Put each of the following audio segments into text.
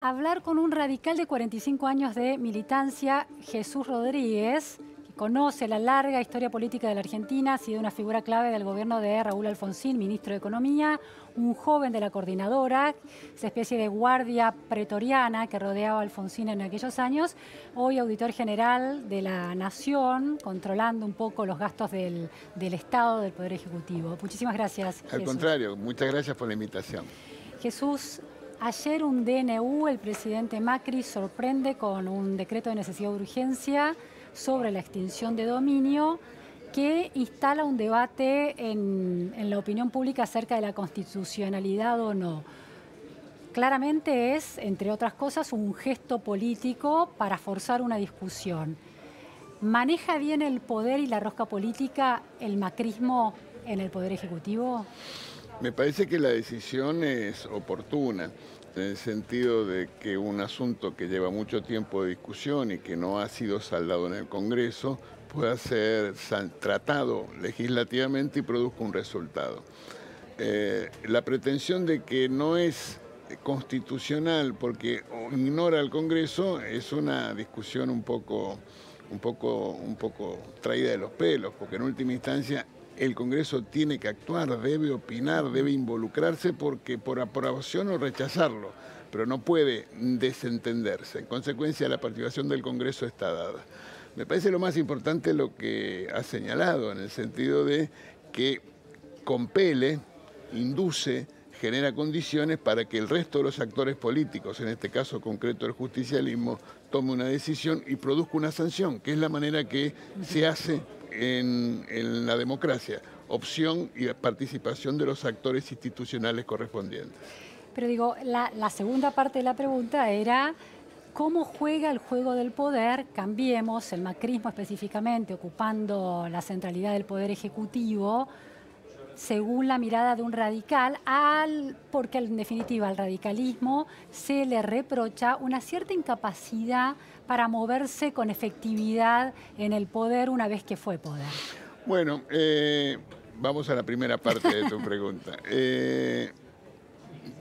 hablar con un radical de 45 años de militancia, Jesús Rodríguez, que conoce la larga historia política de la Argentina, ha sido una figura clave del gobierno de Raúl Alfonsín, ministro de Economía, un joven de la coordinadora, esa especie de guardia pretoriana que rodeaba a Alfonsín en aquellos años, hoy auditor general de la Nación, controlando un poco los gastos del Estado, del Poder Ejecutivo. Muchísimas gracias, Al Jesús. contrario, muchas gracias por la invitación. Jesús, ayer un DNU, el presidente Macri, sorprende con un decreto de necesidad de urgencia sobre la extinción de dominio que instala un debate en la opinión pública acerca de la constitucionalidad o no. Claramente es, entre otras cosas, un gesto político para forzar una discusión. ¿Maneja bien el poder y la rosca política el macrismo en el Poder Ejecutivo? Me parece que la decisión es oportuna, en el sentido de que un asunto que lleva mucho tiempo de discusión y que no ha sido saldado en el Congreso pueda ser tratado legislativamente y produzca un resultado. La pretensión de que no es constitucional porque ignora al Congreso es una discusión un poco traída de los pelos, porque en última instancia el Congreso tiene que actuar, debe opinar, debe involucrarse porque por aprobación o rechazarlo, pero no puede desentenderse. En consecuencia, la participación del Congreso está dada. Me parece lo más importante lo que ha señalado, en el sentido de que compele, induce, genera condiciones para que el resto de los actores políticos, en este caso concreto el justicialismo, tome una decisión y produzca una sanción, que es la manera que se hace en la democracia, opción y participación de los actores institucionales correspondientes. Pero digo, la segunda parte de la pregunta era ¿cómo juega el juego del poder? Cambiemos, el macrismo específicamente, ocupando la centralidad del Poder Ejecutivo, según la mirada de un radical, porque en definitiva al radicalismo se le reprocha una cierta incapacidad para moverse con efectividad en el poder una vez que fue poder. Bueno, vamos a la primera parte de tu pregunta.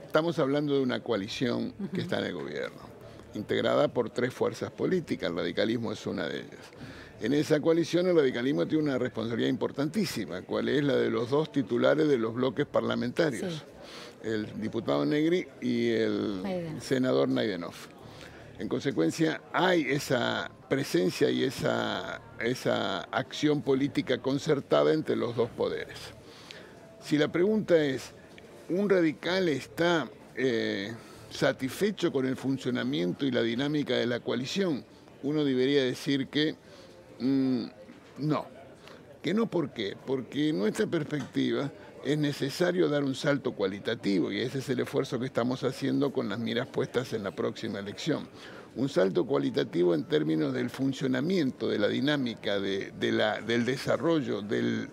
Estamos hablando de una coalición que está en el gobierno, integrada por 3 fuerzas políticas, el radicalismo es una de ellas. En esa coalición el radicalismo tiene una responsabilidad importantísima, cuál es la de los 2 titulares de los bloques parlamentarios, sí, el diputado Negri y el senador Naidenov. En consecuencia, hay esa presencia y esa acción política concertada entre los 2 poderes. Si la pregunta es, ¿un radical está satisfecho con el funcionamiento y la dinámica de la coalición? Uno debería decir que no. ¿Que no por qué? Porque en nuestra perspectiva es necesario dar un salto cualitativo y ese es el esfuerzo que estamos haciendo con las miras puestas en la próxima elección. Un salto cualitativo en términos del funcionamiento, de la dinámica, del desarrollo, de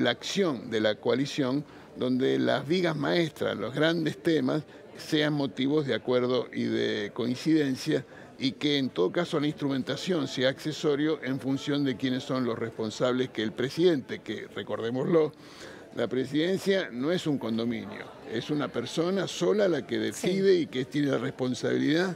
la acción de la coalición, donde las vigas maestras, los grandes temas, sean motivos de acuerdo y de coincidencia y que en todo caso la instrumentación sea accesorio en función de quiénes son los responsables, que el presidente, que recordémoslo, la presidencia no es un condominio, es una persona sola la que decide y que tiene la responsabilidad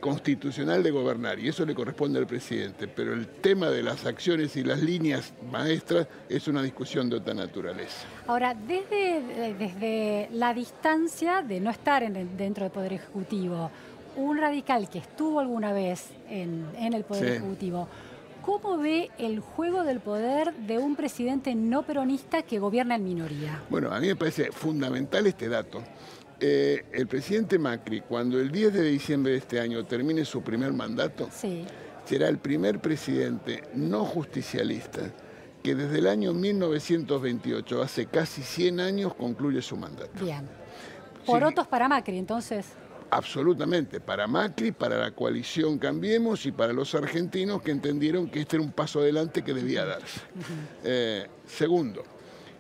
constitucional de gobernar, y eso le corresponde al presidente, pero el tema de las acciones y las líneas maestras es una discusión de otra naturaleza. Ahora, desde la distancia de no estar dentro del Poder Ejecutivo, un radical que estuvo alguna vez en el Poder Ejecutivo, ¿cómo ve el juego del poder de un presidente no peronista que gobierna en minoría? Bueno, a mí me parece fundamental este dato. El presidente Macri, cuando el 10 de diciembre de este año termine su primer mandato, será el primer presidente no justicialista que desde el año 1928, hace casi 100 años, concluye su mandato. Bien. Porotos para Macri, entonces. Absolutamente, para Macri, para la coalición Cambiemos y para los argentinos que entendieron que este era un paso adelante que debía darse. Segundo,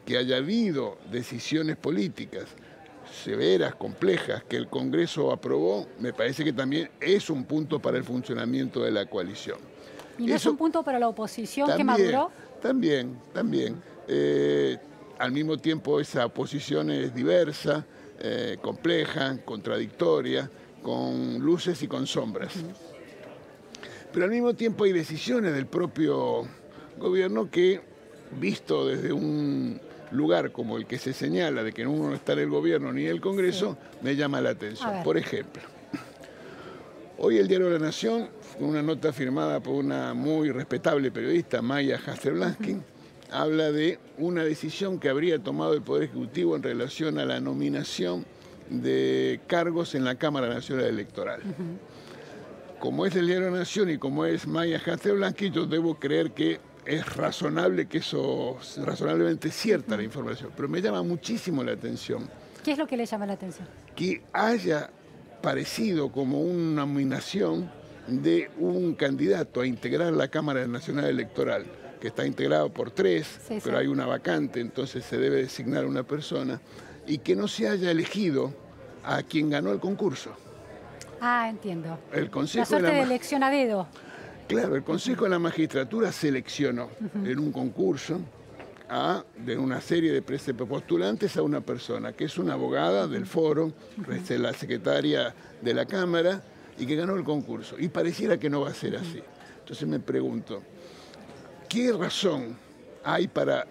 que haya habido decisiones políticas severas, complejas, que el Congreso aprobó, me parece que también es un punto para el funcionamiento de la coalición. ¿Y no es un punto para la oposición que maduró? También. Al mismo tiempo esa oposición es diversa, compleja, contradictoria, con luces y con sombras. Pero al mismo tiempo hay decisiones del propio gobierno que, visto desde un lugar como el que se señala, de que uno no está en el gobierno ni en el Congreso, me llama la atención. Por ejemplo, hoy el diario La Nación, una nota firmada por una muy respetable periodista, Maya Jastrzębski, habla de una decisión que habría tomado el Poder Ejecutivo en relación a la nominación de cargos en la Cámara Nacional Electoral. Como es el diario La Nación y como es Maya Jastrzębski, yo debo creer que es razonable, que eso es razonablemente cierta la información, pero me llama muchísimo la atención. ¿Qué es lo que le llama la atención? Que haya parecido como una nominación de un candidato a integrar la Cámara Nacional Electoral, que está integrado por 3, pero hay una vacante, entonces se debe designar una persona, y que no se haya elegido a quien ganó el concurso. Ah, entiendo. El Consejo la suerte de elección a dedo. Claro, el Consejo de la Magistratura seleccionó en un concurso de una serie de postulantes a una persona que es una abogada del foro, la secretaria de la Cámara, y que ganó el concurso. Y pareciera que no va a ser así. Entonces me pregunto, ¿qué razón hay para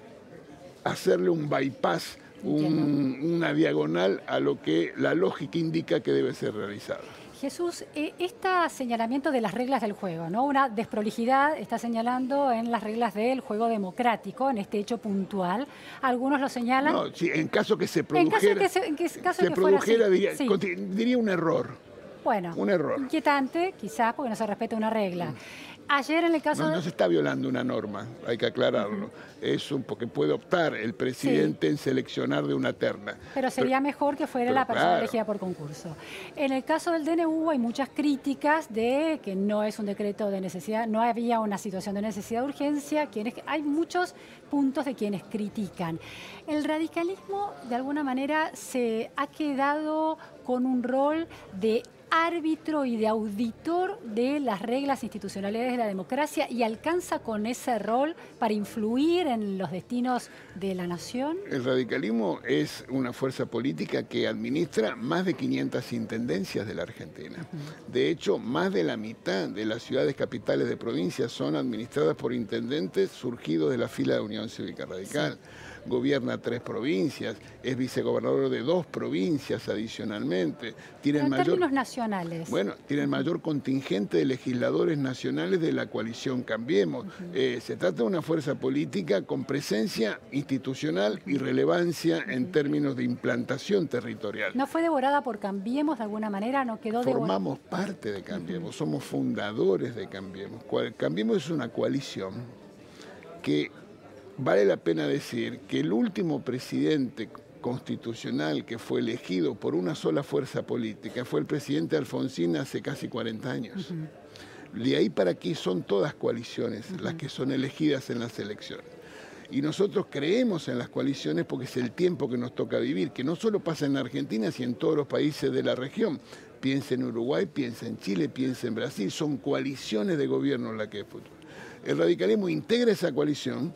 hacerle un bypass, una diagonal a lo que la lógica indica que debe ser realizado? Jesús, este señalamiento de las reglas del juego, ¿no? Una desprolijidad está señalando en las reglas del juego democrático, en este hecho puntual. Algunos lo señalan. No, sí, en caso que se produjera, diría un error. Bueno, un error. Inquietante, quizás, porque no se respeta una regla. Ayer en el caso... No se está violando una norma, hay que aclararlo. Porque puede optar el presidente en seleccionar de una terna. Pero sería mejor que fuera la persona elegida por concurso. En el caso del DNU hay muchas críticas de que no es un decreto de necesidad, no había una situación de necesidad de urgencia. Hay muchos puntos de quienes critican. El radicalismo, de alguna manera, se ha quedado con un rol de árbitro y de auditor de las reglas institucionales de la democracia y alcanza con ese rol para influir en los destinos de la nación. El radicalismo es una fuerza política que administra más de 500 intendencias de la Argentina. De hecho, más de la mitad de las ciudades capitales de provincias son administradas por intendentes surgidos de la fila de Unión Cívica Radical. Gobierna 3 provincias, es vicegobernador de 2 provincias adicionalmente. En términos nacionales. Bueno, tiene el mayor contingente de legisladores nacionales de la coalición Cambiemos. Se trata de una fuerza política con presencia institucional y relevancia en términos de implantación territorial. ¿No fue devorada por Cambiemos de alguna manera? ¿No quedó devorada? Formamos parte de Cambiemos, somos fundadores de Cambiemos. Cambiemos es una coalición que... Vale la pena decir que el último presidente constitucional que fue elegido por una sola fuerza política fue el presidente Alfonsín hace casi 40 años. De ahí para aquí son todas coaliciones las que son elegidas en las elecciones. Y nosotros creemos en las coaliciones porque es el tiempo que nos toca vivir, que no solo pasa en Argentina, sino en todos los países de la región. Piensa en Uruguay, piensa en Chile, piensa en Brasil. Son coaliciones de gobierno las que es futuro. El radicalismo integra esa coalición.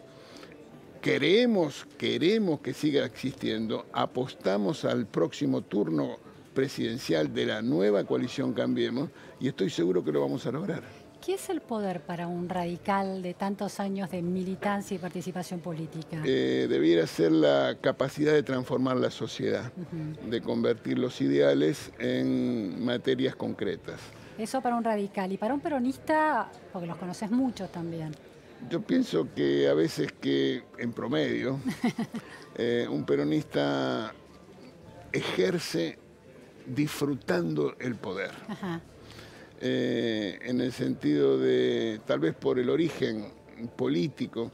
Queremos que siga existiendo, apostamos al próximo turno presidencial de la nueva coalición Cambiemos y estoy seguro que lo vamos a lograr. ¿Qué es el poder para un radical de tantos años de militancia y participación política? Debiera ser la capacidad de transformar la sociedad, de convertir los ideales en materias concretas. Eso para un radical. Y para un peronista, porque los conoces mucho también. Yo pienso que a veces en promedio, un peronista ejerce disfrutando el poder. En el sentido de, tal vez por el origen político,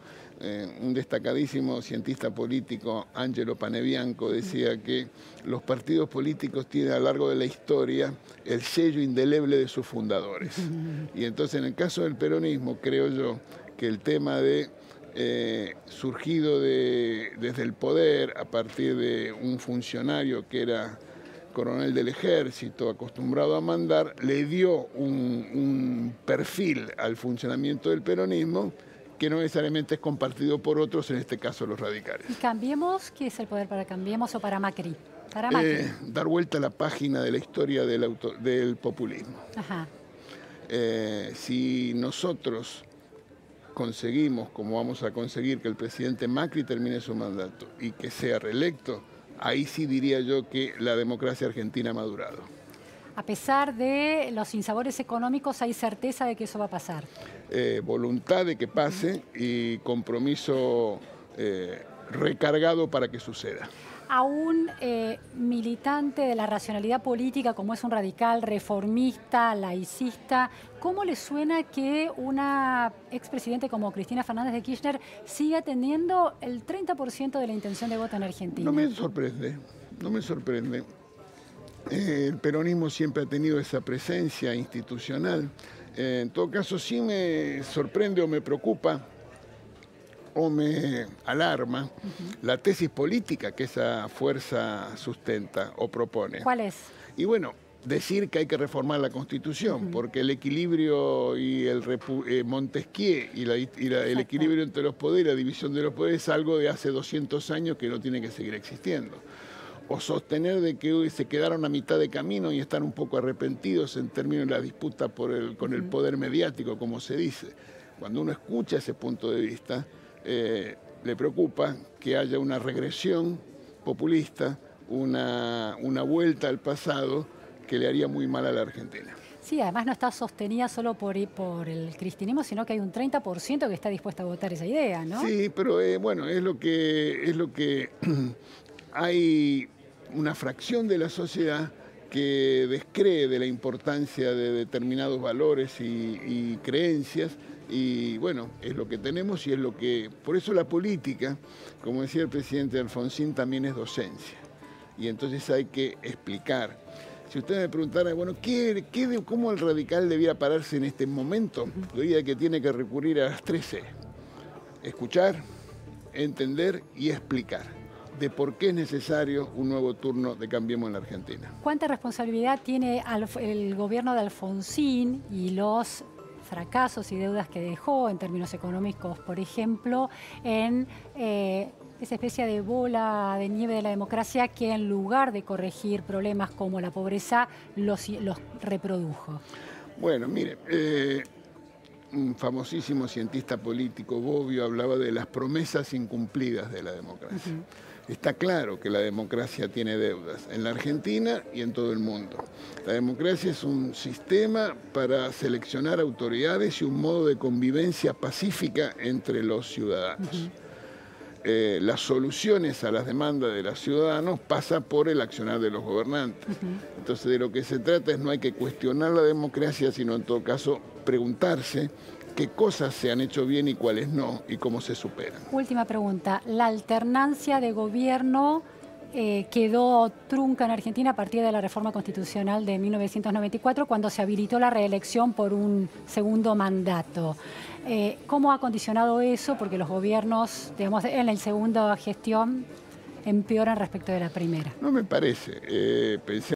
un destacadísimo cientista político, Angelo Panebianco, decía que los partidos políticos tienen a lo largo de la historia el sello indeleble de sus fundadores. Y entonces en el caso del peronismo, creo yo, que el tema de surgido desde el poder a partir de un funcionario que era coronel del ejército, acostumbrado a mandar, le dio un perfil al funcionamiento del peronismo que no necesariamente es compartido por otros, en este caso los radicales. ¿Y Cambiemos? ¿Qué es el poder para Cambiemos o para Macri? Para Macri. Dar vuelta a la página de la historia del populismo. Ajá. Si nosotros conseguimos, como vamos a conseguir, que el presidente Macri termine su mandato y que sea reelecto, ahí sí diría yo que la democracia argentina ha madurado. A pesar de los sinsabores económicos, ¿hay certeza de que eso va a pasar? Voluntad de que pase y compromiso recargado para que suceda. A un militante de la racionalidad política, como es un radical, reformista, laicista, ¿cómo le suena que una expresidente como Cristina Fernández de Kirchner siga teniendo el 30% de la intención de voto en Argentina? No me sorprende, no me sorprende. El peronismo siempre ha tenido esa presencia institucional. En todo caso, sí me sorprende o me preocupa o me alarma la tesis política que esa fuerza sustenta o propone. ¿Cuál es? Y bueno, decir que hay que reformar la Constitución, porque el equilibrio y el Montesquieu y el equilibrio entre los poderes, la división de los poderes, es algo de hace 200 años que no tiene que seguir existiendo. O sostener de que hoy se quedaron a mitad de camino y están un poco arrepentidos en términos de la disputa con el poder mediático, como se dice. Cuando uno escucha ese punto de vista, le preocupa que haya una regresión populista, una vuelta al pasado que le haría muy mal a la Argentina. Sí, además no está sostenida solo por el cristianismo, sino que hay un 30% que está dispuesto a votar esa idea, ¿no? Sí, pero bueno, es lo que hay una fracción de la sociedad que descree de la importancia de determinados valores y creencias. Y bueno, es lo que tenemos y es lo que... Por eso la política, como decía el presidente Alfonsín, también es docencia. Y entonces hay que explicar. Si usted me preguntara, bueno, ¿cómo el radical debiera pararse en este momento? Yo diría que tiene que recurrir a las 3 E. Escuchar, entender y explicar de por qué es necesario un nuevo turno de Cambiemos en la Argentina. ¿Cuánta responsabilidad tiene el gobierno de Alfonsín y los fracasos y deudas que dejó en términos económicos, por ejemplo, en esa especie de bola de nieve de la democracia que en lugar de corregir problemas como la pobreza, los reprodujo? Bueno, mire, un famosísimo cientista político, Bobbio, hablaba de las promesas incumplidas de la democracia. Está claro que la democracia tiene deudas en la Argentina y en todo el mundo. La democracia es un sistema para seleccionar autoridades y un modo de convivencia pacífica entre los ciudadanos. Las soluciones a las demandas de los ciudadanos pasa por el accionar de los gobernantes. Entonces, de lo que se trata es no hay que cuestionar la democracia, sino en todo caso preguntarse qué cosas se han hecho bien y cuáles no, y cómo se superan. Última pregunta. La alternancia de gobierno quedó trunca en Argentina a partir de la reforma constitucional de 1994, cuando se habilitó la reelección por un segundo mandato. ¿Cómo ha condicionado eso? Porque los gobiernos, digamos, en la segunda gestión empeoran respecto de la primera. No me parece. Pensé